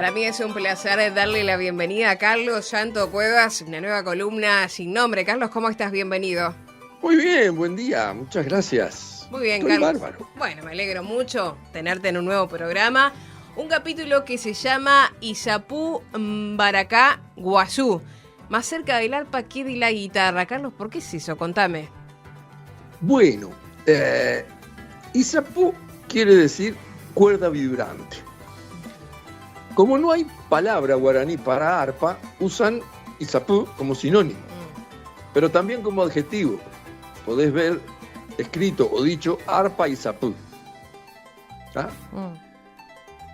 Para mí es un placer darle la bienvenida a Carlos Llanto Cuevas, una nueva columna sin nombre. Carlos, ¿cómo estás? Bienvenido. Muy bien, buen día, muchas gracias. Muy bien, Estoy Carlos. bárbaro. Bueno, me alegro mucho tenerte en un nuevo programa. Un capítulo que se llama Isapú Mbaracá Guazú, más cerca del arpa que de la guitarra. Carlos, ¿por qué es eso? Contame. Bueno, Isapú quiere decir cuerda vibrante. Como no hay palabra guaraní para arpa, usan Isapú como sinónimo, pero también como adjetivo. Podés ver escrito o dicho arpa Isapú. ¿Ah?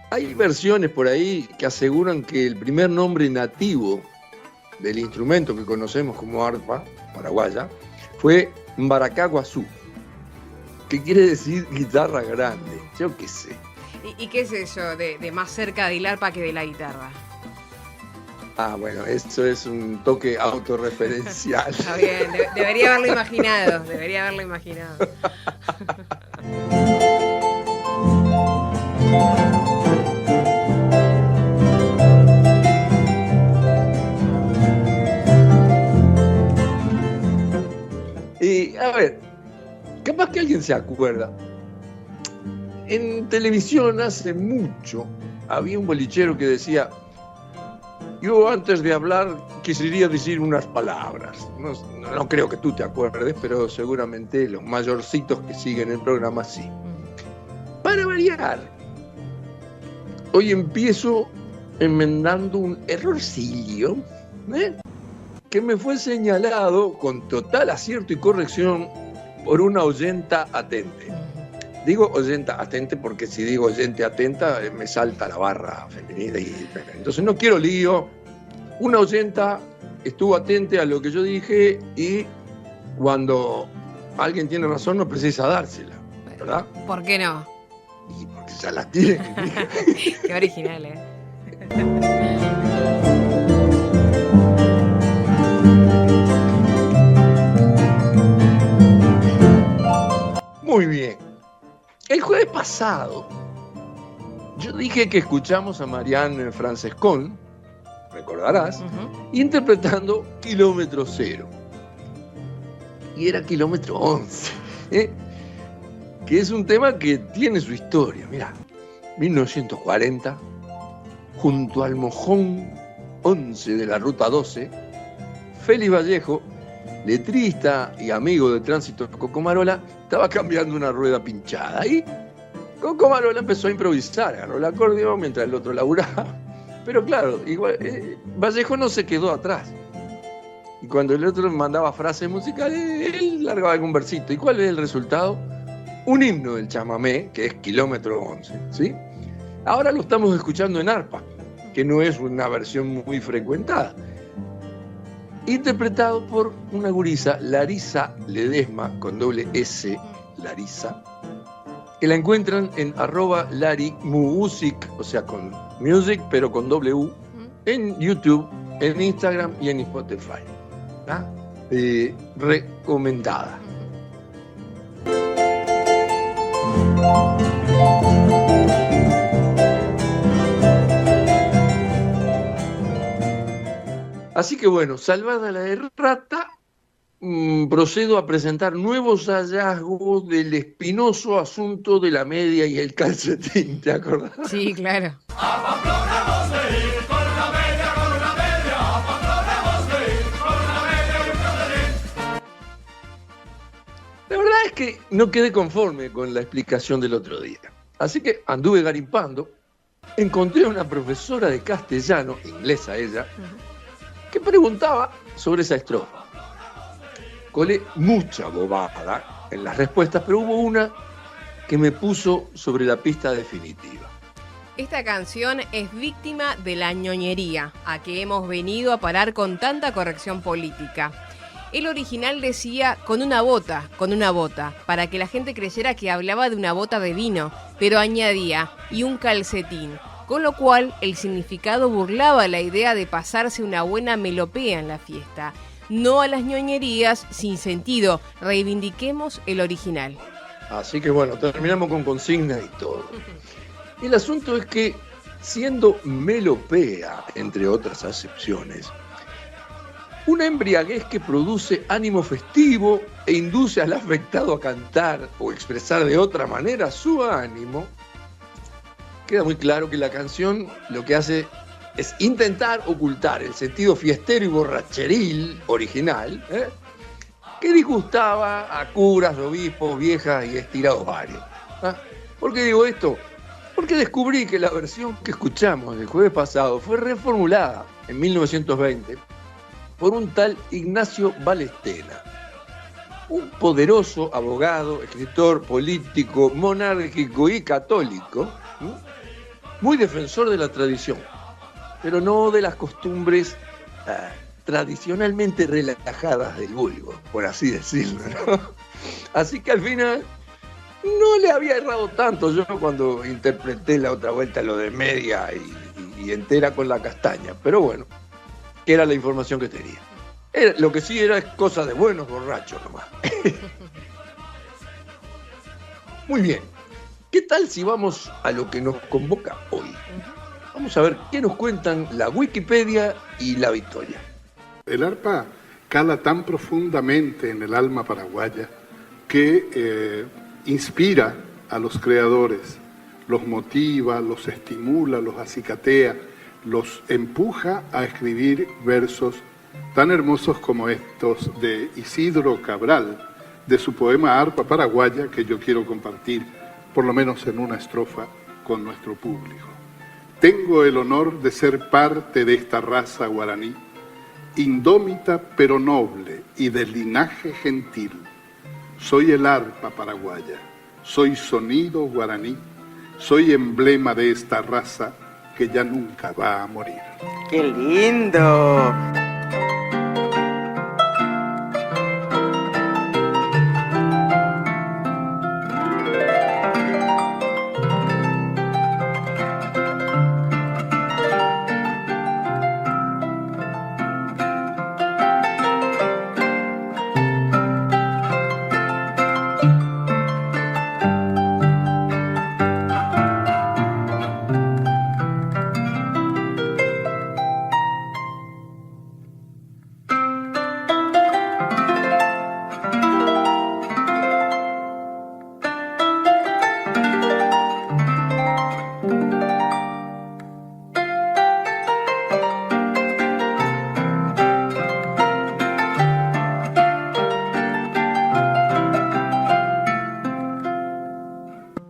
Hay versiones por ahí que aseguran que el primer nombre nativo del instrumento que conocemos como arpa paraguaya fue Mbaracá Guazú, que quiere decir guitarra grande. Yo qué sé. ¿Y qué es eso de más cerca del arpa que de la guitarra? Ah, bueno, eso es un toque autorreferencial. Está bien, debería haberlo imaginado, Y a ver, capaz que alguien se acuerda. En televisión hace mucho había un bolichero que decía: yo antes de hablar quisiera decir unas palabras. No creo que tú te acuerdes, pero seguramente los mayorcitos que siguen el programa sí. Para variar, hoy empiezo enmendando un errorcillo, que me fue señalado con total acierto y corrección por una oyenta atente. Digo oyenta atente porque si digo oyente atenta me salta la barra femenina entonces no quiero lío. Una oyenta estuvo atente a lo que yo dije y cuando alguien tiene razón no precisa dársela, ¿verdad? ¿Por qué no? Y porque ya la tiene. Qué original, Muy bien. El jueves pasado, yo dije que escuchamos a Marianne Francescon, recordarás, interpretando Kilómetro Cero. Y era Kilómetro 11, que es un tema que tiene su historia. Mirá, 1940, junto al mojón 11 de la Ruta 12, Félix Vallejo, letrista y amigo de Tránsito Cocomarola, estaba cambiando una rueda pinchada y Cocomarola empezó a improvisar, agarró el acordeón mientras el otro laburaba. Pero claro, igual, Vallejo no se quedó atrás. Y cuando el otro mandaba frases musicales, él largaba algún versito. ¿Y cuál es el resultado? Un himno del chamamé, que es Kilómetro 11, ¿sí? Ahora lo estamos escuchando en arpa, que no es una versión muy frecuentada. Interpretado por una gurisa, Larisa Ledesma, con doble S, Larisa, que la encuentran en @LariMusic, o sea, con music, pero con W, en YouTube, en Instagram y en Spotify. ¿Ah? Recomendada. Así que bueno, salvada la errata, procedo a presentar nuevos hallazgos del espinoso asunto de la media y el calcetín, ¿te acordás? Sí, claro. A Pamplona hemos de ir con una media, a Pamplona hemos de ir con una media y un calcetín. La verdad es que no quedé conforme con la explicación del otro día. Así que anduve garimpando, encontré a una profesora de castellano, inglesa ella, que preguntaba sobre esa estrofa. Colé mucha bobada en las respuestas, pero hubo una que me puso sobre la pista definitiva. Esta canción es víctima de la ñoñería a que hemos venido a parar con tanta corrección política. El original decía con una bota, para que la gente creyera que hablaba de una bota de vino, pero añadía y un calcetín, con lo cual el significado burlaba la idea de pasarse una buena melopea en la fiesta. No a las ñoñerías sin sentido, reivindiquemos el original. Así que bueno, terminamos con consigna y todo. El asunto es que siendo melopea, entre otras acepciones, una embriaguez que produce ánimo festivo e induce al afectado a cantar o expresar de otra manera su ánimo, queda muy claro que la canción lo que hace es intentar ocultar el sentido fiestero y borracheril original, que disgustaba a curas, obispos, viejas y estirados varios. ¿Por qué digo esto? Porque descubrí que la versión que escuchamos el jueves pasado fue reformulada en 1920 por un tal Ignacio Balestena, un poderoso abogado, escritor, político, monárquico y católico, muy defensor de la tradición, pero no de las costumbres tradicionalmente relajadas del vulgo, por así decirlo, ¿no? Así que al final no le había errado tanto yo cuando interpreté la otra vuelta lo de media y entera con la castaña, pero bueno, que era la información que tenía. Lo que sí era cosa de buenos borrachos nomás. Muy bien, ¿qué tal si vamos a lo que nos convoca hoy? Vamos a ver qué nos cuentan la Wikipedia y la Victoria. El arpa cala tan profundamente en el alma paraguaya que inspira a los creadores, los motiva, los estimula, los acicatea, los empuja a escribir versos tan hermosos como estos de Isidro Cabral, de su poema Arpa Paraguaya, que yo quiero compartir, por lo menos en una estrofa, con nuestro público. Tengo el honor de ser parte de esta raza guaraní, indómita pero noble y de linaje gentil. Soy el arpa paraguaya, soy sonido guaraní, soy emblema de esta raza que ya nunca va a morir. ¡Qué lindo!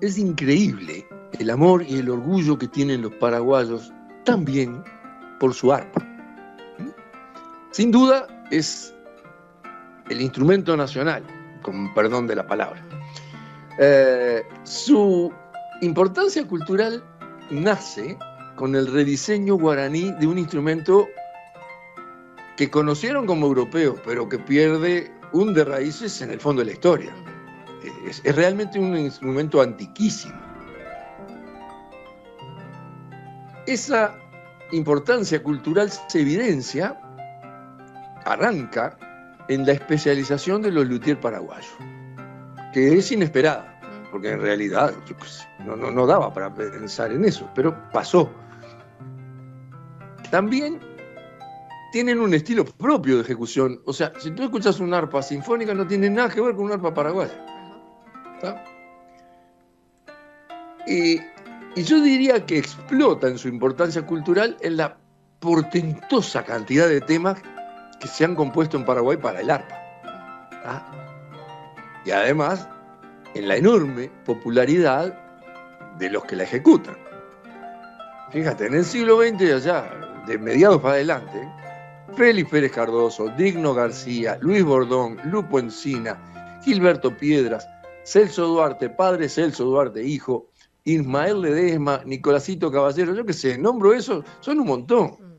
Es increíble el amor y el orgullo que tienen los paraguayos también por su arpa. Sin duda es el instrumento nacional, con perdón de la palabra. Su importancia cultural nace con el rediseño guaraní de un instrumento que conocieron como europeo, pero que hunde raíces en el fondo de la historia. Es realmente un instrumento antiquísimo. Esa importancia cultural se evidencia, arranca en la especialización de los luthiers paraguayos, que es inesperada, porque en realidad no daba para pensar en eso, pero pasó. También tienen un estilo propio de ejecución. O sea, si tú escuchas una arpa sinfónica, no tiene nada que ver con una arpa paraguaya. ¿Está? Y yo diría que explota en su importancia cultural en la portentosa cantidad de temas que se han compuesto en Paraguay para el arpa. ¿Está? Y además, en la enorme popularidad de los que la ejecutan. Fíjate, en el siglo XX, allá, de mediados para adelante, Félix Pérez Cardoso, Digno García, Luis Bordón, Lupo Encina, Gilberto Piedras, Celso Duarte, padre Celso Duarte, hijo, Ismael Ledesma, Nicolásito Caballero, yo qué sé, nombro eso, son un montón.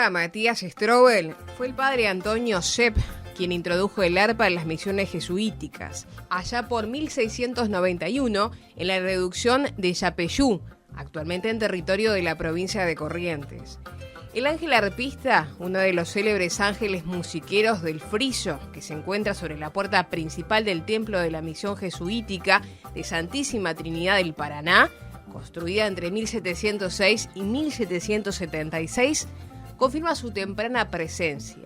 arpista Matías Strobel fue el padre Antonio Sepp quien introdujo el arpa en las misiones jesuíticas, allá por 1691 en la reducción de Yapeyú, actualmente en territorio de la provincia de Corrientes. El ángel arpista, uno de los célebres ángeles musiqueros del friso, que se encuentra sobre la puerta principal del templo de la misión jesuítica de Santísima Trinidad del Paraná, construida entre 1706 y 1776, confirma su temprana presencia.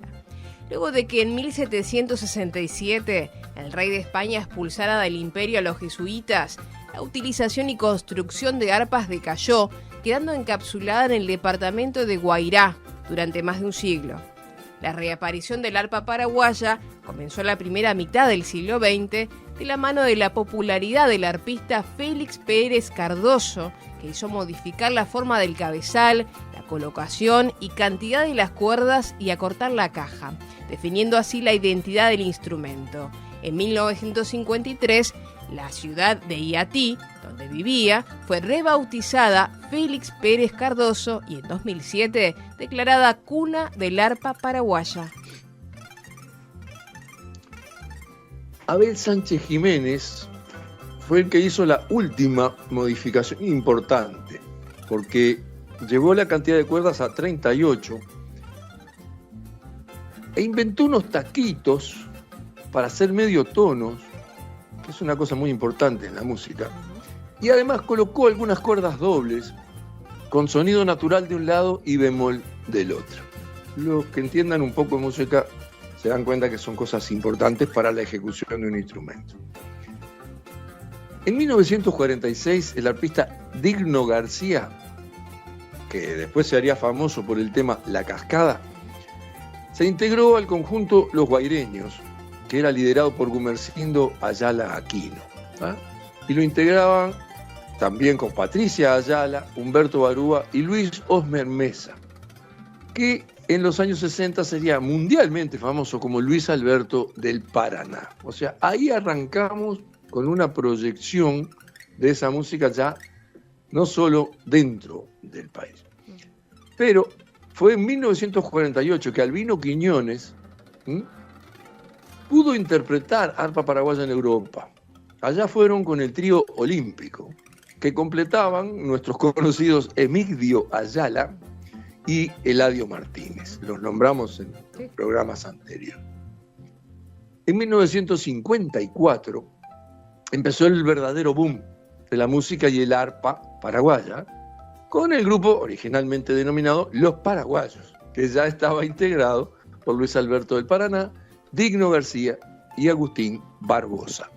Luego de que en 1767 el rey de España expulsara del imperio a los jesuitas, la utilización y construcción de arpas decayó, quedando encapsulada en el departamento de Guairá durante más de un siglo. La reaparición del arpa paraguaya comenzó en la primera mitad del siglo XX de la mano de la popularidad del arpista Félix Pérez Cardoso, que hizo modificar la forma del cabezal, la colocación y cantidad de las cuerdas y acortar la caja, definiendo así la identidad del instrumento. En 1953, la ciudad de Iatí, donde vivía, fue rebautizada Félix Pérez Cardoso y en 2007 declarada cuna del arpa paraguaya. Abel Sánchez Jiménez fue el que hizo la última modificación importante, porque llevó la cantidad de cuerdas a 38 e inventó unos taquitos para hacer medio tonos, que es una cosa muy importante en la música, y además colocó algunas cuerdas dobles con sonido natural de un lado y bemol del otro. Los que entiendan un poco de música se dan cuenta que son cosas importantes para la ejecución de un instrumento. En 1946, el arpista Digno García, que después se haría famoso por el tema La Cascada, se integró al conjunto Los Guaireños, que era liderado por Gumersindo Ayala Aquino, ¿ah? Y lo integraban también con Patricia Ayala, Humberto Barúa y Luis Osmer Mesa, que en los años 60 sería mundialmente famoso como Luis Alberto del Paraná. O sea, ahí arrancamos con una proyección de esa música ya no solo dentro del país. Pero fue en 1948 que Albino Quiñones pudo interpretar arpa paraguaya en Europa. Allá fueron con el trío olímpico, que completaban nuestros conocidos Emigdio Ayala y Eladio Martínez. Los nombramos en programas anteriores. En 1954 empezó el verdadero boom de la música y el arpa paraguaya, con el grupo originalmente denominado Los Paraguayos, que ya estaba integrado por Luis Alberto del Paraná, Digno García y Agustín Barbosa.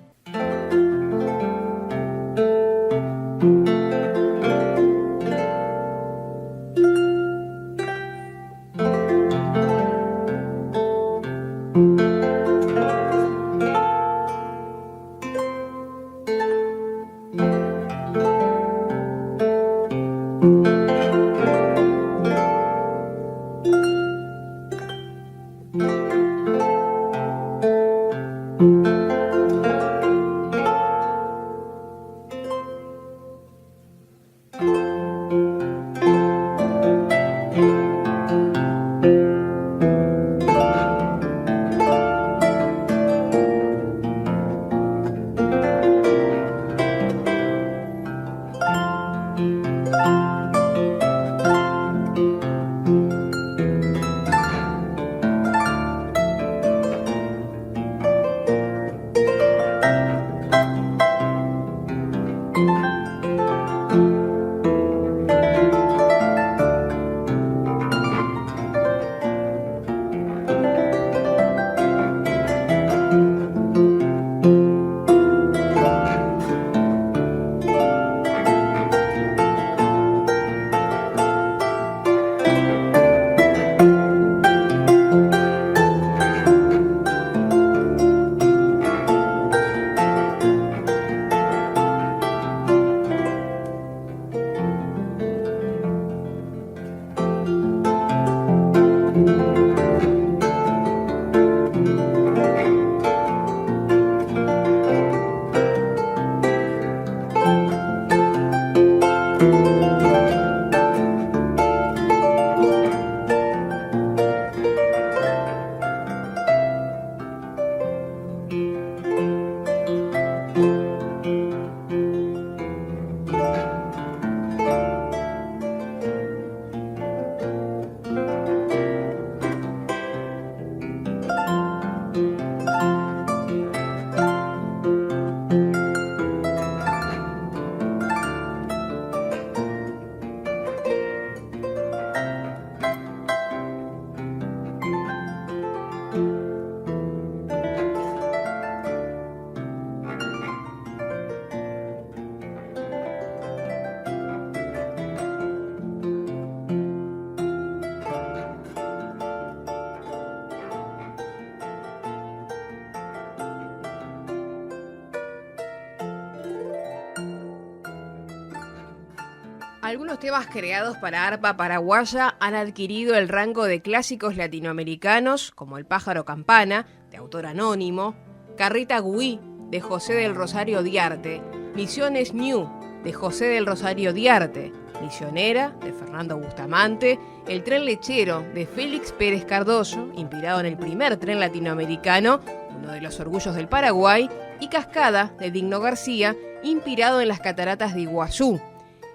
Algunos temas creados para arpa paraguaya han adquirido el rango de clásicos latinoamericanos, como El pájaro campana, de autor anónimo, Carrita Güí, de José del Rosario Diarte, Misiones New, de José del Rosario Diarte, Misionera, de Fernando Bustamante, El tren lechero, de Félix Pérez Cardoso, inspirado en el primer tren latinoamericano, uno de los orgullos del Paraguay, y Cascada, de Digno García, inspirado en las cataratas de Iguazú.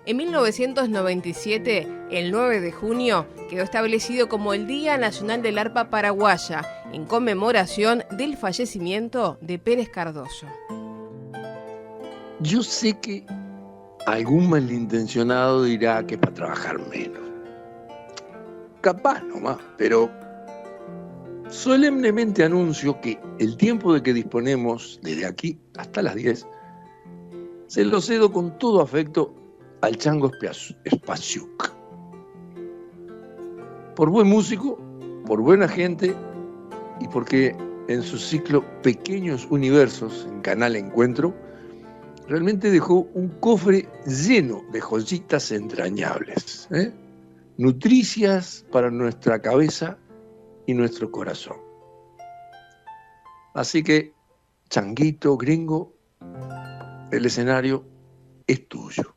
En 1997, el 9 de junio, quedó establecido como el Día Nacional del Arpa Paraguaya, en conmemoración del fallecimiento de Pérez Cardoso. Yo sé que algún malintencionado dirá que es para trabajar menos. Capaz nomás, pero solemnemente anuncio que el tiempo de que disponemos desde aquí hasta las 10 se lo cedo con todo afecto al Chango Spasiuk. Por buen músico, por buena gente y porque en su ciclo Pequeños Universos en Canal Encuentro realmente dejó un cofre lleno de joyitas entrañables, nutricias para nuestra cabeza y nuestro corazón. Así que, Changuito gringo, el escenario es tuyo.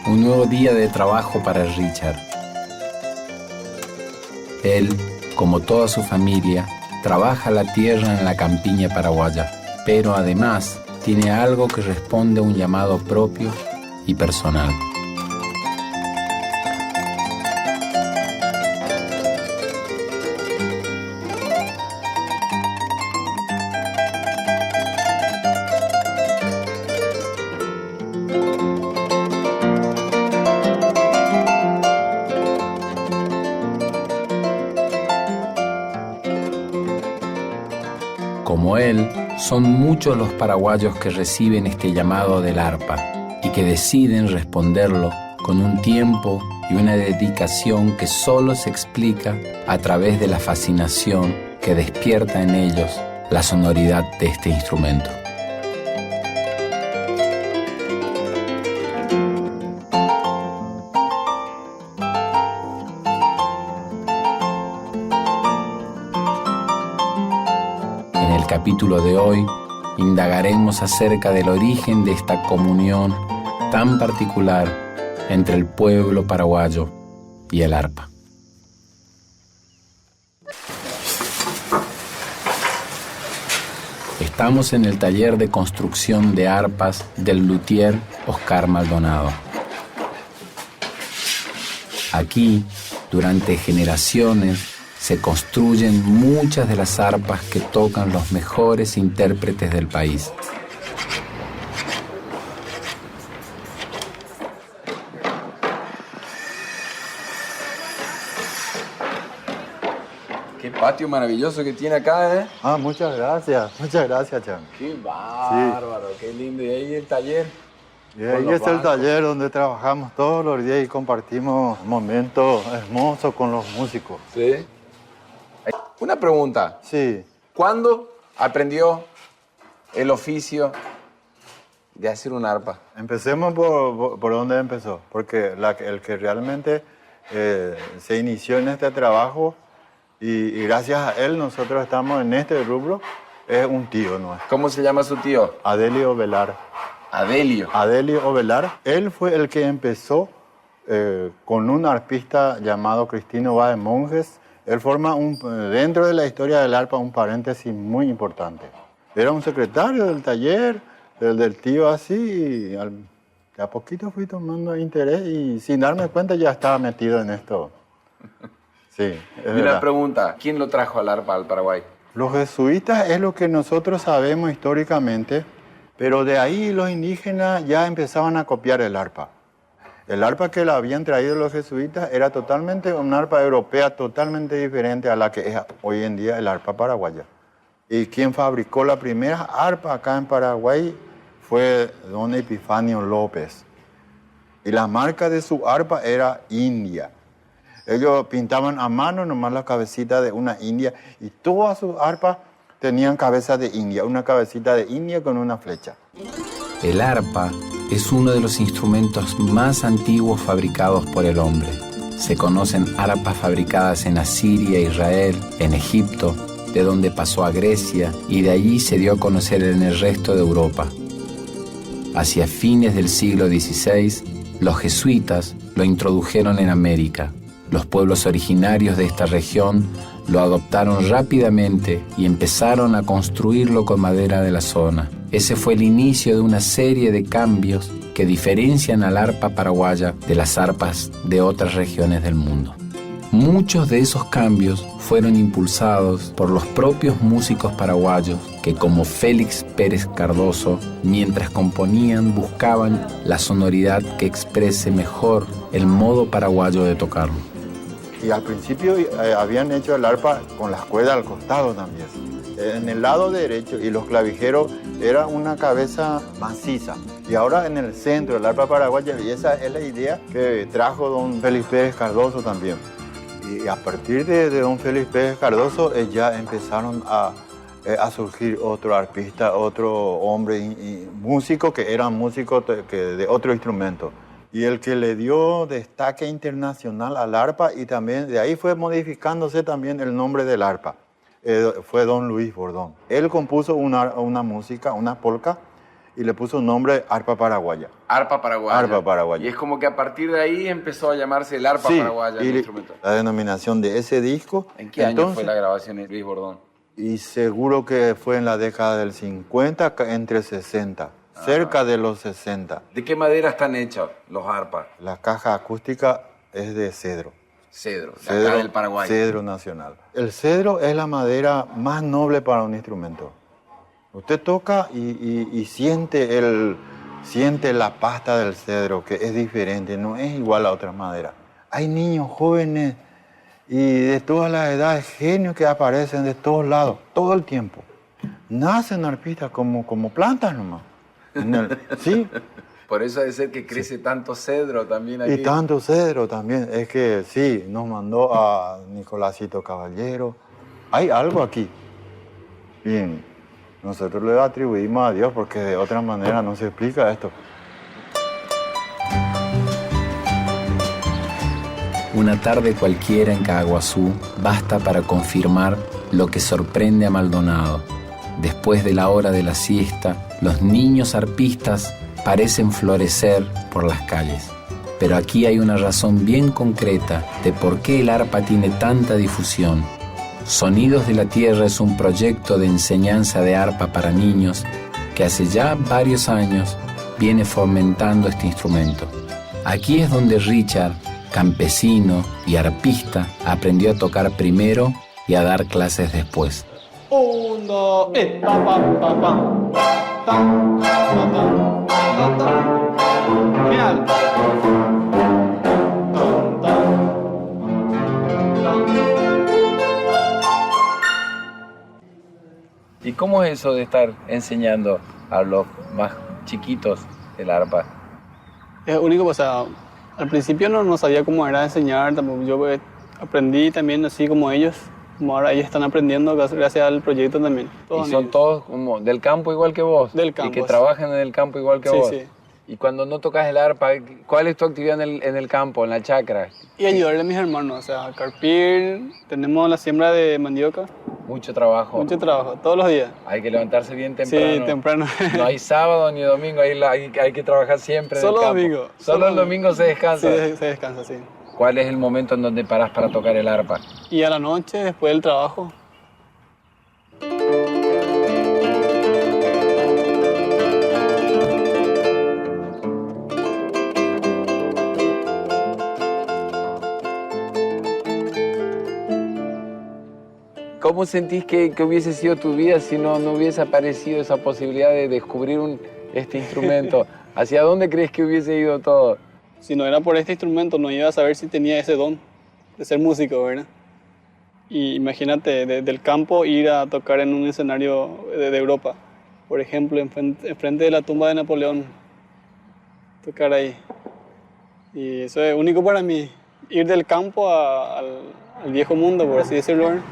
Un nuevo día de trabajo para Richard. Él, como toda su familia, trabaja la tierra en la campiña paraguaya, pero además tiene algo que responde a un llamado propio y personal. Como él, son muchos los paraguayos que reciben este llamado del arpa y que deciden responderlo con un tiempo y una dedicación que solo se explica a través de la fascinación que despierta en ellos la sonoridad de este instrumento. En el capítulo de hoy, indagaremos acerca del origen de esta comunión tan particular entre el pueblo paraguayo y el arpa. Estamos en el taller de construcción de arpas del luthier Oscar Maldonado. Aquí, durante generaciones, se construyen muchas de las arpas que tocan los mejores intérpretes del país. Qué patio maravilloso que tiene acá, ¿eh? Ah, muchas gracias, Chan. Qué bárbaro, sí. Qué lindo. ¿Y ahí el taller? Y ahí es el taller donde trabajamos todos los días y compartimos momentos hermosos con los músicos. Sí. Una pregunta. Sí. ¿Cuándo aprendió el oficio de hacer un arpa? Empecemos por donde empezó, porque el que realmente se inició en este trabajo y gracias a él nosotros estamos en este rubro, es un tío nuestro. ¿Cómo se llama su tío? Adelio Ovelar. Adelio. Adelio Ovelar. Él fue el que empezó con un arpista llamado Cristino Báez Monjes. Él forma dentro de la historia del arpa un paréntesis muy importante. Era un secretario del taller, del tío así, y de a poquito fui tomando interés y sin darme cuenta ya estaba metido en esto. Sí, y una pregunta, ¿quién lo trajo al arpa al Paraguay? Los jesuitas es lo que nosotros sabemos históricamente, pero de ahí los indígenas ya empezaban a copiar el arpa. El arpa que la habían traído los jesuitas era totalmente una arpa europea, totalmente diferente a la que es hoy en día el arpa paraguaya. Y quien fabricó la primera arpa acá en Paraguay fue don Epifanio López. Y la marca de su arpa era India. Ellos pintaban a mano nomás la cabecita de una india y todas sus arpas tenían cabeza de india, una cabecita de india con una flecha. El arpa es uno de los instrumentos más antiguos fabricados por el hombre. Se conocen arpas fabricadas en Asiria, Israel, en Egipto, de donde pasó a Grecia y de allí se dio a conocer en el resto de Europa. Hacia fines del siglo XVI, los jesuitas lo introdujeron en América. Los pueblos originarios de esta región lo adoptaron rápidamente y empezaron a construirlo con madera de la zona. Ese fue el inicio de una serie de cambios que diferencian al arpa paraguaya de las arpas de otras regiones del mundo. Muchos de esos cambios fueron impulsados por los propios músicos paraguayos que, como Félix Pérez Cardoso, mientras componían buscaban la sonoridad que exprese mejor el modo paraguayo de tocarlo. Y al principio habían hecho el arpa con las cuerdas al costado también. En el lado derecho y los clavijeros era una cabeza maciza. Y ahora en el centro el arpa paraguaya, y esa es la idea que trajo don Félix Pérez Cardoso también. Y a partir de don Félix Pérez Cardoso ya empezaron a surgir otro arpista, otro hombre y músico que eran músicos de otro instrumento. Y el que le dio destaque internacional al arpa, y también de ahí fue modificándose también el nombre del arpa, fue don Luis Bordón. Él compuso una música, una polca, y le puso un nombre arpa paraguaya. Arpa paraguaya. Arpa paraguaya. Y es como que a partir de ahí empezó a llamarse el arpa paraguaya, el instrumento. La denominación de ese disco. ¿En qué año fue la grabación de Luis Bordón? Y seguro que fue en la década del 50, entre 60. Cerca de los 60. ¿De qué madera están hechos los arpas? La caja acústica es de cedro. Cedro, de acá del Paraguay. Cedro nacional. El cedro es la madera más noble para un instrumento. Usted toca y siente la pasta del cedro, que es diferente, no es igual a otras maderas. Hay niños jóvenes y de todas las edades, genios que aparecen de todos lados, todo el tiempo. Nacen arpistas como plantas nomás. Sí. Por eso debe ser que crece tanto cedro también aquí. Y tanto cedro también. Es que sí, nos mandó a Nicolásito Caballero. Hay algo aquí. Bien, nosotros le atribuimos a Dios porque de otra manera no se explica esto. Una tarde cualquiera en Caaguazú basta para confirmar lo que sorprende a Maldonado. Después de la hora de la siesta, los niños arpistas parecen florecer por las calles. Pero aquí hay una razón bien concreta de por qué el arpa tiene tanta difusión. Sonidos de la Tierra es un proyecto de enseñanza de arpa para niños que hace ya varios años viene fomentando este instrumento. Aquí es donde Richard, campesino y arpista, aprendió a tocar primero y a dar clases después. 1, 2, pam, pam, pam, pam. Tam, tam, tam, tam, tam. Final. Tam, tam. ¿Y cómo es eso de estar enseñando a los más chiquitos el arpa? Es único, o sea, al principio no sabía cómo era enseñar, tampoco yo aprendí también así como ellos. Como ahora ellos están aprendiendo gracias al proyecto también. ¿Y son todos como del campo igual que vos? Del campo. ¿Y que trabajan en el campo igual que vos? Sí. Y cuando no tocas el arpa, ¿cuál es tu actividad en el campo, en la chacra? Y ayudarle a mis hermanos, o sea, carpir, tenemos la siembra de mandioca. Mucho trabajo. Mucho trabajo, todos los días. Hay que levantarse bien temprano. Sí, temprano. No hay sábado ni domingo, hay que trabajar siempre en el campo. Solo domingo. Solo el domingo se descansa. Sí, se descansa, sí. ¿Cuál es el momento en donde parás para tocar el arpa? Y a la noche, después del trabajo. ¿Cómo sentís que hubiese sido tu vida si no hubiese aparecido esa posibilidad de descubrir este instrumento? ¿Hacia dónde crees que hubiese ido todo? Si no era por este instrumento, no iba a saber si tenía ese don de ser músico, ¿verdad? Y imagínate, del campo ir a tocar en un escenario de Europa. Por ejemplo, enfrente de la tumba de Napoleón. Tocar ahí. Y eso es único para mí. Ir del campo al viejo mundo, por así decirlo, ¿verdad?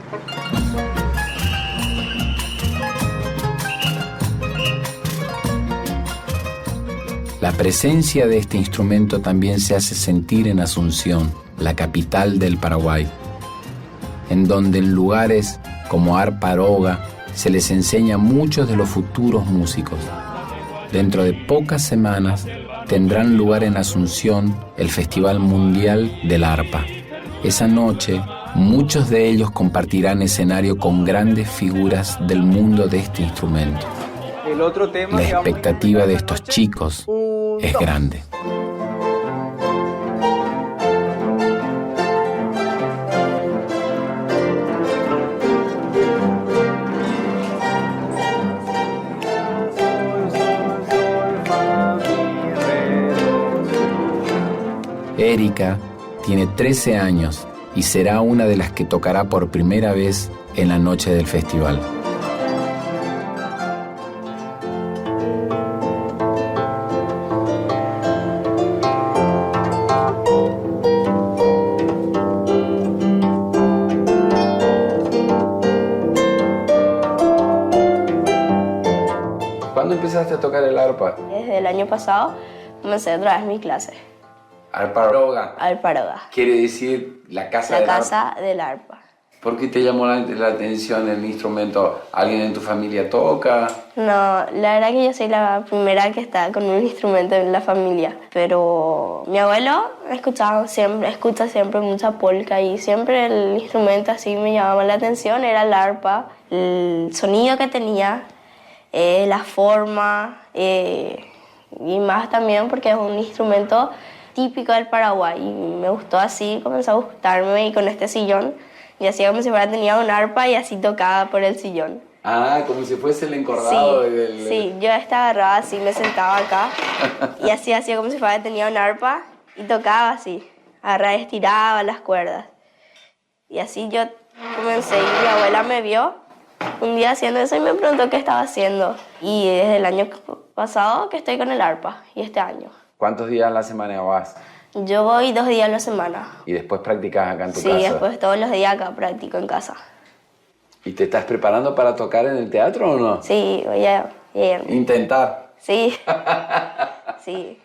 La presencia de este instrumento también se hace sentir en Asunción, la capital del Paraguay, en donde en lugares como Arparoga se les enseña a muchos de los futuros músicos. Dentro de pocas semanas tendrán lugar en Asunción el Festival Mundial del Arpa. Esa noche, muchos de ellos compartirán escenario con grandes figuras del mundo de este instrumento. El otro tema La expectativa de estos chicos es grande. Erika tiene 13 años y será una de las que tocará por primera vez en la noche del festival. ¿Cuándo empezaste a tocar el arpa? Desde el año pasado comencé otra vez mis clases. Arparoga. Arparoga. Quiere decir la casa La del casa arpa. del arpa. ¿Por qué te llamó la atención el instrumento? ¿Alguien en tu familia toca? No, la verdad que yo soy la primera que está con un instrumento en la familia. Pero mi abuelo escucha siempre mucha polka y siempre el instrumento así me llamaba la atención. Era el arpa, el sonido que tenía, la forma y más también porque es un instrumento típico del Paraguay. Y me gustó así, comenzó a gustarme y con este sillón. Y hacía como si fuera tenía un arpa y así tocaba por el sillón. Ah, como si fuese el encordado. Sí, sí, yo estaba agarrada así, me sentaba acá y así hacía como si fuera tenía un arpa y tocaba así. Agarraba y estiraba las cuerdas. Y así yo comencé y mi abuela me vio un día haciendo eso y me preguntó qué estaba haciendo. Y desde el año pasado que estoy con el arpa y este año. ¿Cuántos días a la semana vas? Yo voy 2 días a la semana. ¿Y después practicas acá en tu casa? Sí, después todos los días acá practico en casa. ¿Y te estás preparando para tocar en el teatro o no? Sí, voy a ir. ¿Intentar? Sí. Sí.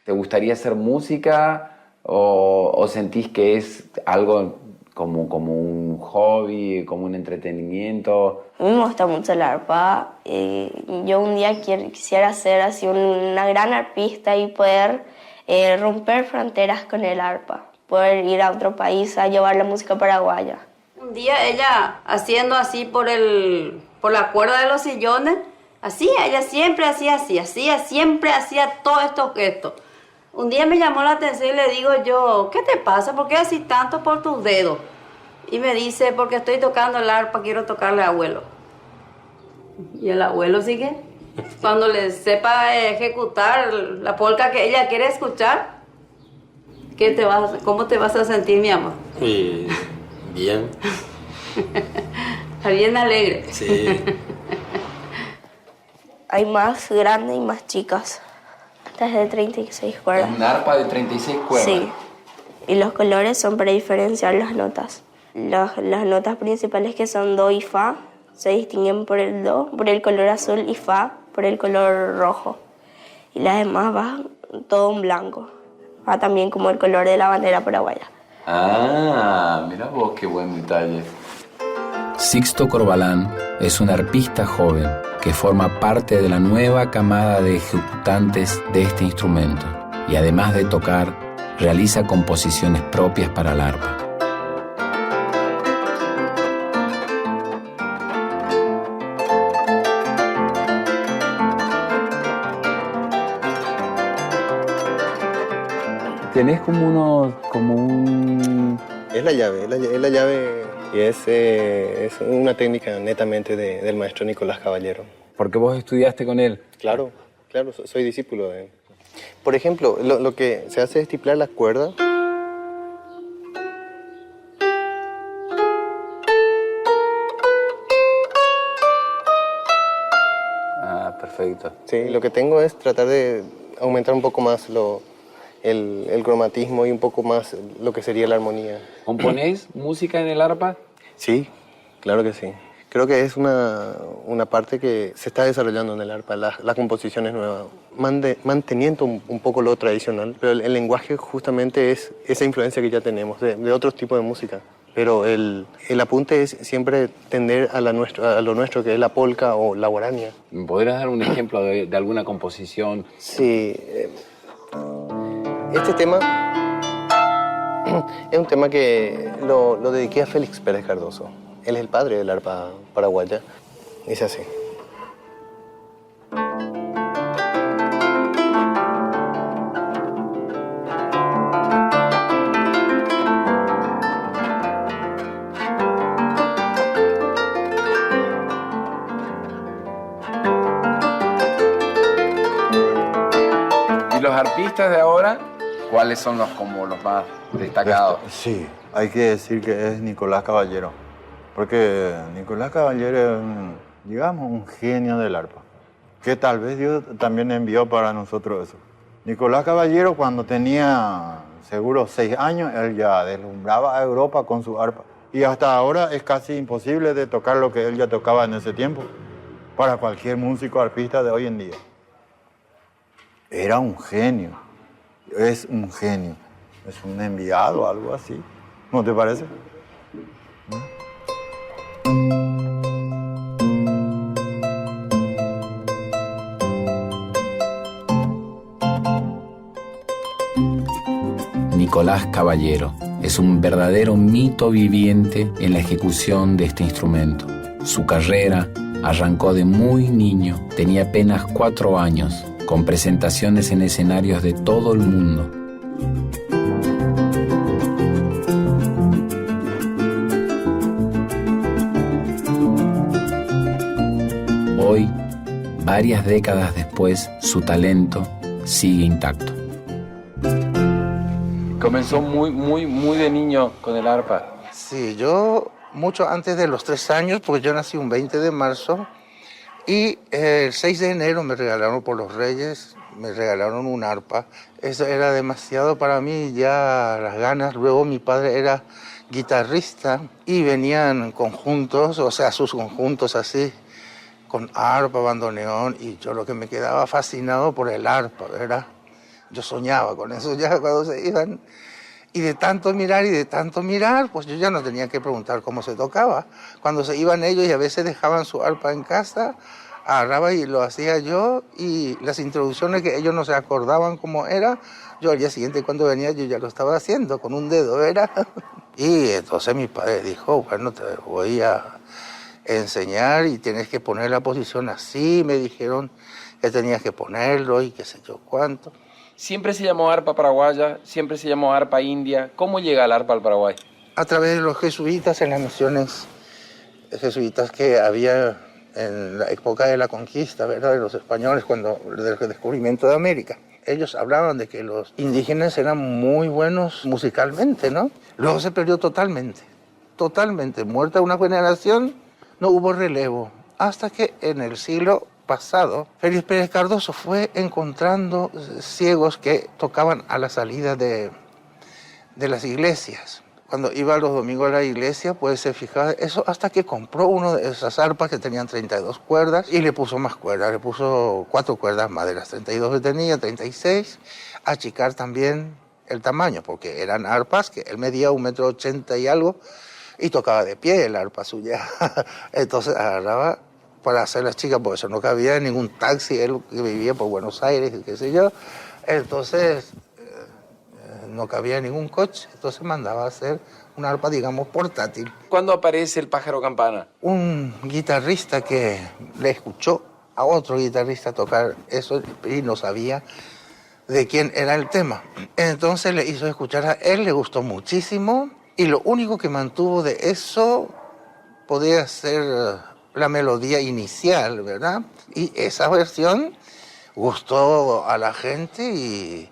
¿Te gustaría hacer música o sentís que es algo como un hobby, como un entretenimiento? A mí me gusta mucho el arpa. Yo un día quisiera ser así una gran arpista y poder romper fronteras con el arpa. Poder ir a otro país a llevar la música paraguaya. Un día ella haciendo así por la cuerda de los sillones, así, ella siempre hacía así, siempre hacía todo estos gestos. Un día me llamó la atención y le digo yo, ¿qué te pasa? ¿Por qué así tanto por tus dedos? Y me dice, porque estoy tocando el arpa, quiero tocarle al abuelo. Y el abuelo sigue, cuando le sepa ejecutar la polka que ella quiere escuchar, ¿cómo te vas a sentir, mi amor? Bien. Bien alegre. Sí. Hay más grandes y más chicas. Esta es de 36 cuerdas. ¿Es un arpa de 36 cuerdas? Sí. Y los colores son para diferenciar las notas. Las notas principales que son do y fa se distinguen por el do, por el color azul y fa por el color rojo. Y las demás va todo en blanco. Va también como el color de la bandera paraguaya. Ah, mira vos qué buen detalle. Sixto Corbalán es un arpista joven que forma parte de la nueva camada de ejecutantes de este instrumento y además de tocar, realiza composiciones propias para el arpa. Tenés como un... Es la llave y es una técnica netamente del maestro Nicolás Caballero. Porque vos estudiaste con él. Claro, soy discípulo de él. Por ejemplo, lo que se hace es estiplar las cuerdas. Ah, perfecto. Sí, lo que tengo es tratar de aumentar un poco más el cromatismo y un poco más lo que sería la armonía. ¿Componés música en el arpa? Sí, claro que sí. Creo que es una parte que se está desarrollando en el arpa, la composición es nueva, manteniendo un poco lo tradicional, pero el lenguaje justamente es esa influencia que ya tenemos de otros tipos de música. Pero el apunte es siempre tender a lo nuestro, que es la polka o la guarania. ¿Me podrías dar un ejemplo de alguna composición? Sí. Este tema es un tema que lo dediqué a Félix Pérez Cardoso. Él es el padre del arpa paraguaya. Dice así. ¿Y los arpistas de ahora, cuáles son los más destacados? Sí, hay que decir que es Nicolás Caballero, porque Nicolás Caballero es, digamos, un genio del arpa, que tal vez Dios también envió para nosotros eso. Nicolás Caballero, cuando tenía seguro 6 años, él ya deslumbraba a Europa con su arpa. Y hasta ahora es casi imposible de tocar lo que él ya tocaba en ese tiempo para cualquier músico arpista de hoy en día. Era un genio, es un genio, es un enviado, algo así. ¿No te parece? Nicolás Caballero es un verdadero mito viviente en la ejecución de este instrumento. Su carrera arrancó de muy niño, tenía apenas 4 años, con presentaciones en escenarios de todo el mundo. Hoy, varias décadas después, su talento sigue intacto. Comenzó muy de niño con el arpa. Sí, yo mucho antes de los 3 años, porque yo nací un 20 de marzo, y el 6 de enero me regalaron por los Reyes, me regalaron un arpa. Eso era demasiado para mí, ya las ganas. Luego mi padre era guitarrista y venían conjuntos, o sea, sus conjuntos así, con arpa, bandoneón, y yo lo que me quedaba fascinado por el arpa, ¿verdad? Yo soñaba con eso ya cuando se iban. Y de tanto mirar, pues yo ya no tenía que preguntar cómo se tocaba. Cuando se iban ellos y a veces dejaban su arpa en casa, agarraba y lo hacía yo, y las introducciones que ellos no se acordaban cómo era, yo al día siguiente cuando venía yo ya lo estaba haciendo con un dedo, ¿verdad? Y entonces mi padre dijo, bueno, te voy a enseñar y tienes que poner la posición así. Me dijeron que tenías que ponerlo y qué sé yo cuánto. Siempre se llamó arpa paraguaya, siempre se llamó arpa india. ¿Cómo llega el arpa al Paraguay? A través de los jesuitas en las misiones jesuitas que había en la época de la conquista, ¿verdad? De los españoles, del descubrimiento de América. Ellos hablaban de que los indígenas eran muy buenos musicalmente, ¿no? Luego se perdió totalmente. Muerta una generación, no hubo relevo. Hasta que en el siglo pasado, Félix Pérez Cardoso fue encontrando ciegos que tocaban a la salida de las iglesias. Cuando iba los domingos a la iglesia, pues se fijaba eso, hasta que compró una de esas arpas que tenían 32 cuerdas y le puso más cuerdas, le puso 4 cuerdas más de las 32 que tenía, 36, achicar también el tamaño, porque eran arpas que él medía 1,80 m y algo y tocaba de pie el arpa suya. Entonces agarraba para hacer las chicas, porque eso no cabía en ningún taxi, él que vivía por Buenos Aires, qué sé yo, entonces no cabía en ningún coche, entonces mandaba a hacer una arpa, digamos, portátil. ¿Cuándo aparece el pájaro campana? Un guitarrista que le escuchó a otro guitarrista tocar eso y no sabía de quién era el tema. Entonces le hizo escuchar a él, le gustó muchísimo, y lo único que mantuvo de eso podía ser la melodía inicial, ¿verdad? Y esa versión gustó a la gente y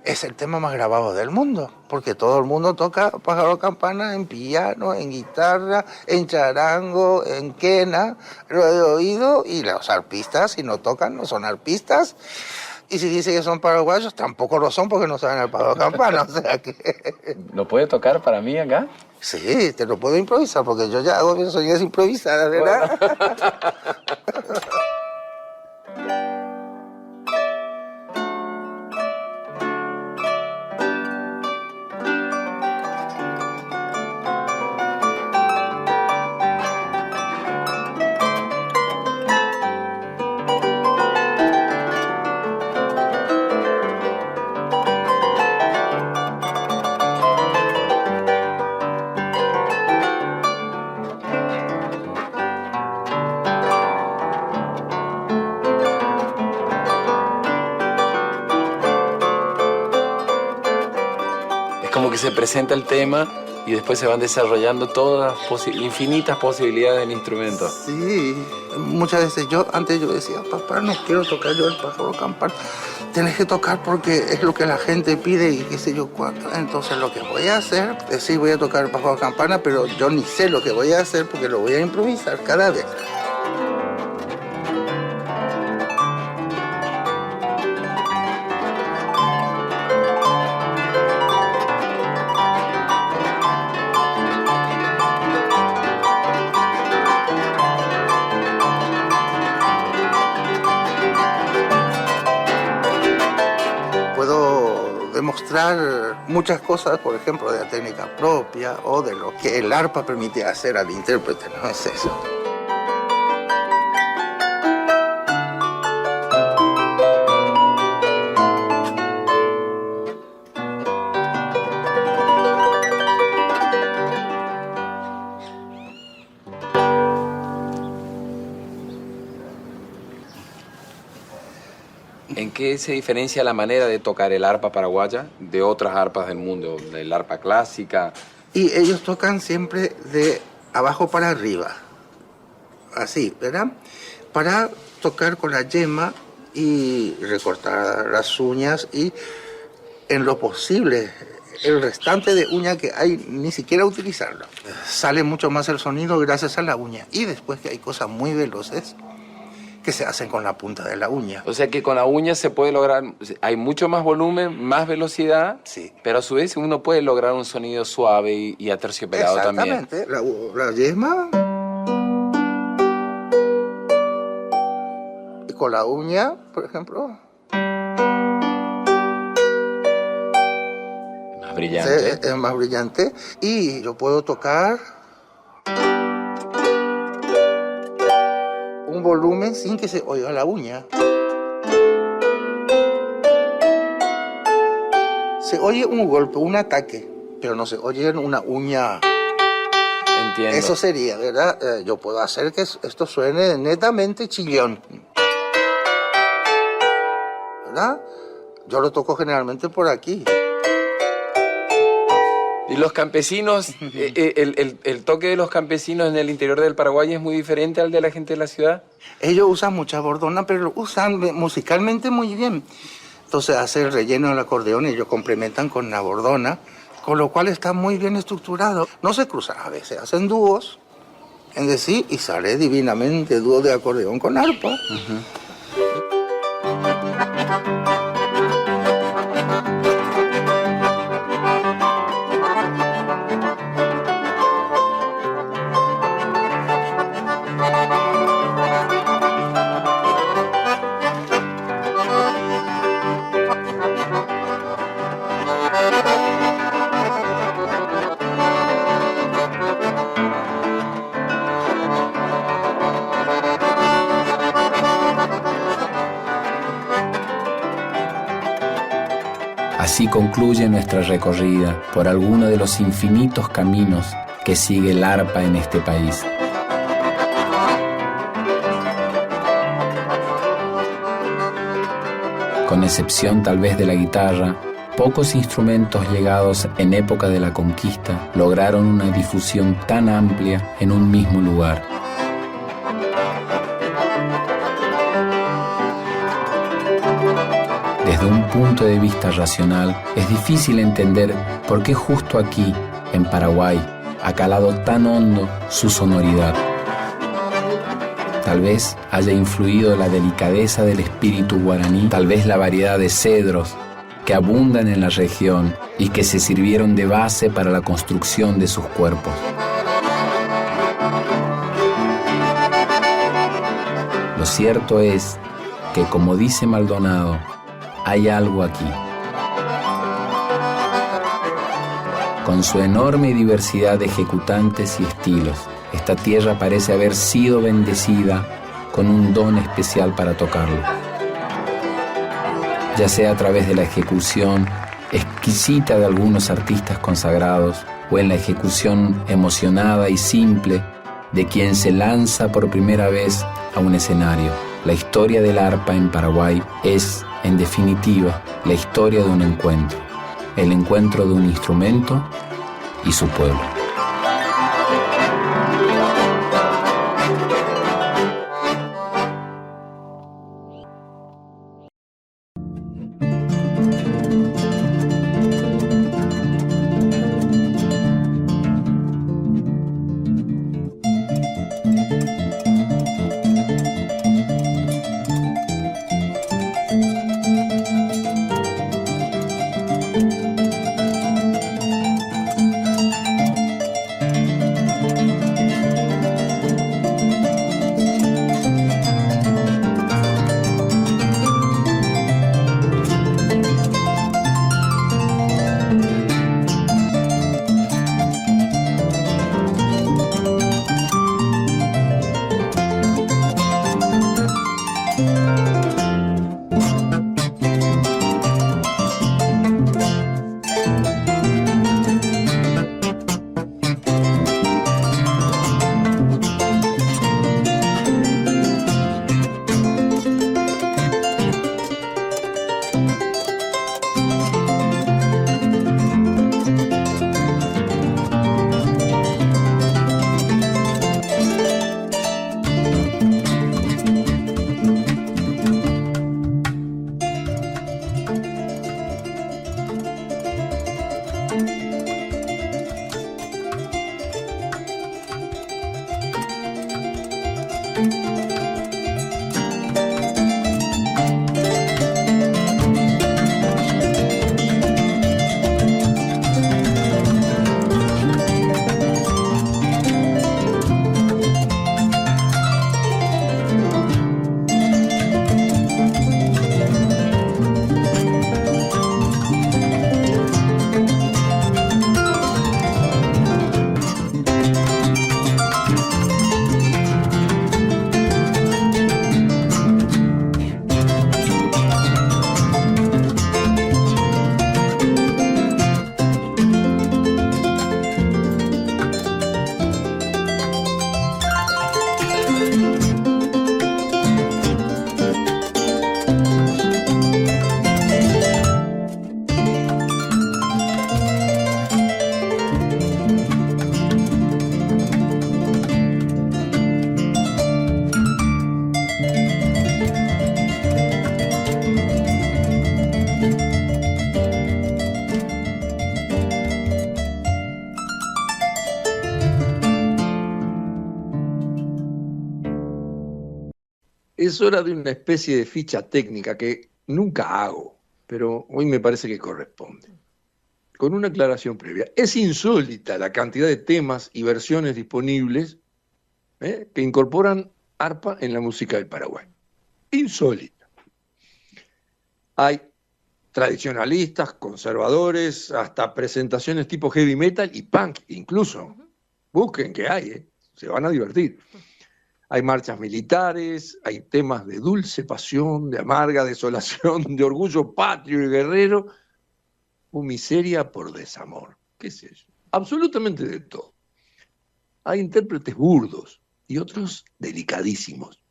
es el tema más grabado del mundo, porque todo el mundo toca pájaro campana en piano, en guitarra, en charango, en quena, lo he oído, y los arpistas, si no tocan, no son arpistas. Y si dice que son paraguayos, tampoco lo son porque no saben el palo campana. O sea que... ¿Lo puede tocar para mí acá? Sí, te lo puedo improvisar porque yo ya hago mis sonidos improvisadas, ¿verdad? Como que se presenta el tema y después se van desarrollando todas las infinitas posibilidades del instrumento. Sí, muchas veces antes yo decía, papá, no quiero tocar yo el pájaro campana. Tienes que tocar porque es lo que la gente pide y qué sé yo cuánto. Entonces lo que voy a hacer es sí, voy a tocar el pájaro campana, pero yo ni sé lo que voy a hacer porque lo voy a improvisar cada vez. Demostrar muchas cosas, por ejemplo, de la técnica propia o de lo que el arpa permite hacer al intérprete, ¿no es eso? ¿En qué se diferencia la manera de tocar el arpa paraguaya de otras arpas del mundo, del arpa clásica? Y ellos tocan siempre de abajo para arriba, así, ¿verdad? Para tocar con la yema y recortar las uñas y en lo posible el restante de uña que hay ni siquiera utilizarlo. Sale mucho más el sonido gracias a la uña. Y después que hay cosas muy veloces que se hacen con la punta de la uña. O sea que con la uña se puede lograr, hay mucho más volumen, más velocidad, sí, pero a su vez uno puede lograr un sonido suave y aterciopelado también. Exactamente, la yema y con la uña, por ejemplo, más brillante. Es más brillante y yo puedo tocar un volumen sin que se oiga la uña. Se oye un golpe, un ataque, pero no se oye una uña. Entiendo. Eso sería, ¿verdad? Yo puedo hacer que esto suene netamente chillón, ¿verdad? Yo lo toco generalmente por aquí. ¿Y los campesinos, el toque de los campesinos en el interior del Paraguay es muy diferente al de la gente de la ciudad? Ellos usan mucha bordona, pero lo usan musicalmente muy bien. Entonces hace el relleno del acordeón y ellos complementan con la bordona, con lo cual está muy bien estructurado. No se cruzan a veces, hacen dúos, en decir, y sale divinamente dúo de acordeón con arpa. Así concluye nuestra recorrida por alguno de los infinitos caminos que sigue el arpa en este país. Con excepción tal vez de la guitarra, pocos instrumentos llegados en época de la conquista lograron una difusión tan amplia en un mismo lugar. Desde un punto de vista racional, es difícil entender por qué justo aquí, en Paraguay, ha calado tan hondo su sonoridad. Tal vez haya influido la delicadeza del espíritu guaraní, tal vez la variedad de cedros que abundan en la región y que se sirvieron de base para la construcción de sus cuerpos. Lo cierto es que, como dice Maldonado, hay algo aquí. Con su enorme diversidad de ejecutantes y estilos, esta tierra parece haber sido bendecida con un don especial para tocarlo. Ya sea a través de la ejecución exquisita de algunos artistas consagrados o en la ejecución emocionada y simple de quien se lanza por primera vez a un escenario. La historia del arpa en Paraguay es, en definitiva, la historia de un encuentro, el encuentro de un instrumento y su pueblo. Es hora de una especie de ficha técnica que nunca hago, pero hoy me parece que corresponde. Con una aclaración previa. Es insólita la cantidad de temas y versiones disponibles que incorporan arpa en la música del Paraguay. Insólita. Hay tradicionalistas, conservadores, hasta presentaciones tipo heavy metal y punk incluso. Busquen que hay, se van a divertir. Hay marchas militares, hay temas de dulce pasión, de amarga desolación, de orgullo patrio y guerrero, o miseria por desamor. ¿Qué es eso? Absolutamente de todo. Hay intérpretes burdos y otros delicadísimos.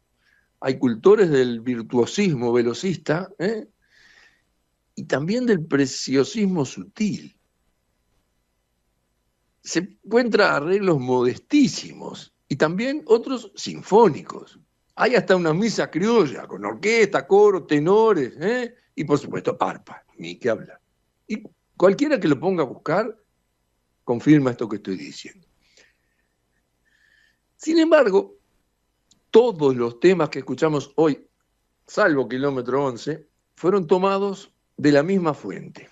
Hay cultores del virtuosismo velocista y también del preciosismo sutil. Se encuentran arreglos modestísimos y también otros sinfónicos. Hay hasta una misa criolla con orquesta, coro, tenores, y por supuesto arpa, ni que hablar. Y cualquiera que lo ponga a buscar confirma esto que estoy diciendo. Sin embargo, todos los temas que escuchamos hoy, salvo Kilómetro 11, fueron tomados de la misma fuente.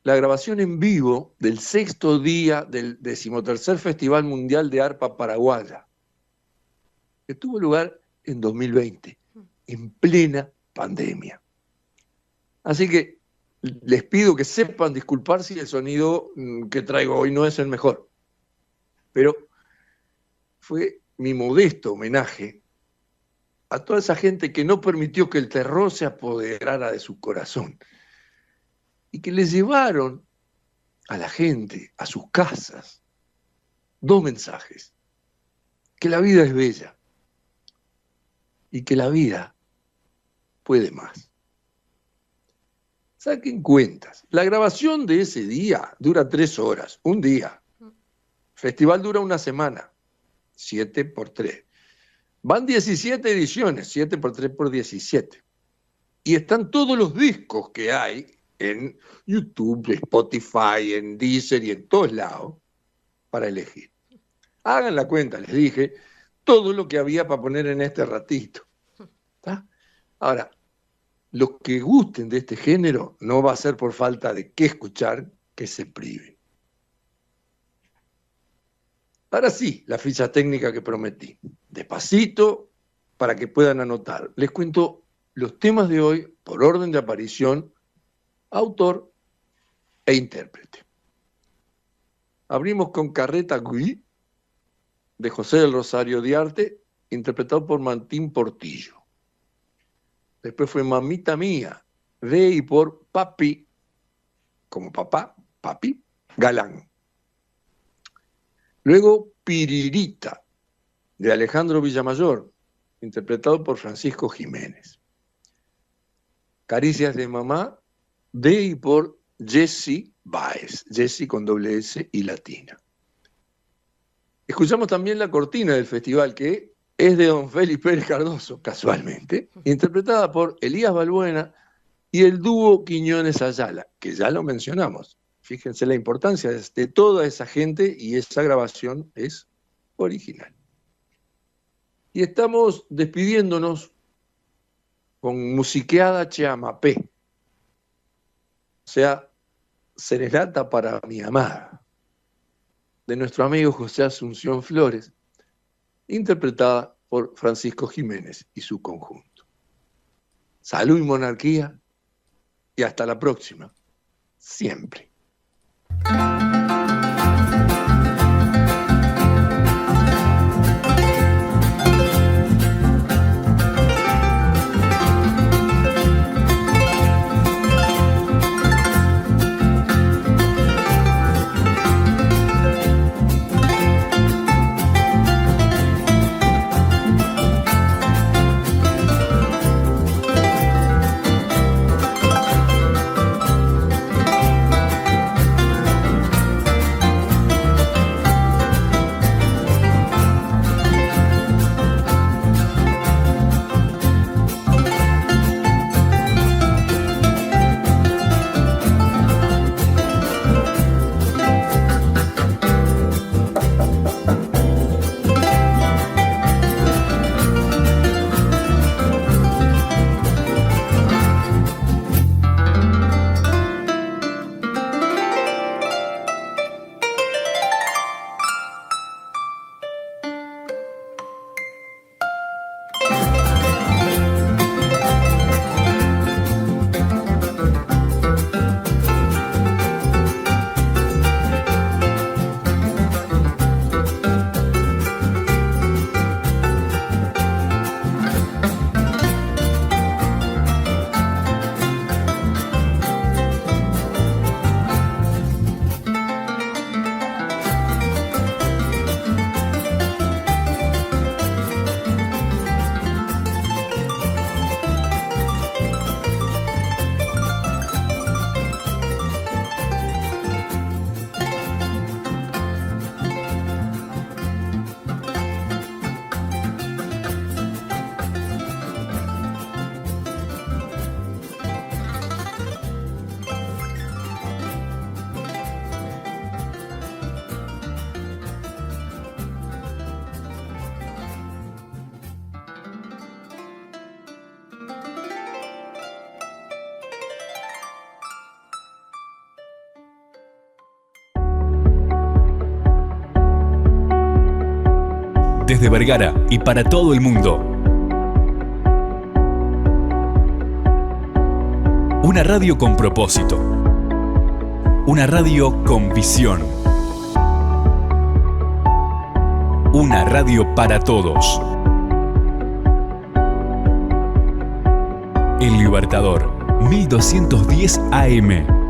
La grabación en vivo del 6º día del 13º Festival Mundial de Arpa Paraguaya, que tuvo lugar en 2020, en plena pandemia. Así que les pido que sepan disculpar si el sonido que traigo hoy no es el mejor, pero fue mi modesto homenaje a toda esa gente que no permitió que el terror se apoderara de su corazón y que les llevaron a la gente, a sus casas, 2 mensajes: que la vida es bella y que la vida puede más. Saquen cuentas. La grabación de ese día dura 3 horas, un día. El festival dura una semana, 7 por 3. Van 17 ediciones, 7 por 3 por 17. Y están todos los discos que hay en YouTube, Spotify, en Deezer y en todos lados para elegir. Hagan la cuenta, les dije, todo lo que había para poner en este ratito. ¿Está? Ahora, los que gusten de este género no va a ser por falta de qué escuchar que se priven. Ahora sí, la ficha técnica que prometí. Despacito, para que puedan anotar. Les cuento los temas de hoy por orden de aparición, autor e intérprete. Abrimos con Carreta Gui, de José del Rosario Diarte, interpretado por Martín Portillo. Después fue Mamita Mía, de y por Papi, como papá, Papi, Galán. Luego Piririta, de Alejandro Villamayor, interpretado por Francisco Jiménez. Caricias de Mamá, de y por Jessy Báez, Jessy con doble S y latina. Escuchamos también la cortina del festival, que es de don Félix Pérez Cardoso, casualmente, interpretada por Elías Balbuena y el dúo Quiñones Ayala, que ya lo mencionamos. Fíjense la importancia de toda esa gente, y esa grabación es original. Y estamos despidiéndonos con Musiqueada Chiamapé, o sea, Serenata para mi amada, de nuestro amigo José Asunción Flores, interpretada por Francisco Jiménez y su conjunto. Salud y monarquía, y hasta la próxima, siempre. desde Vergara y para todo el mundo. Una radio con propósito. Una radio con visión. Una radio para todos. El Libertador, 1210 AM.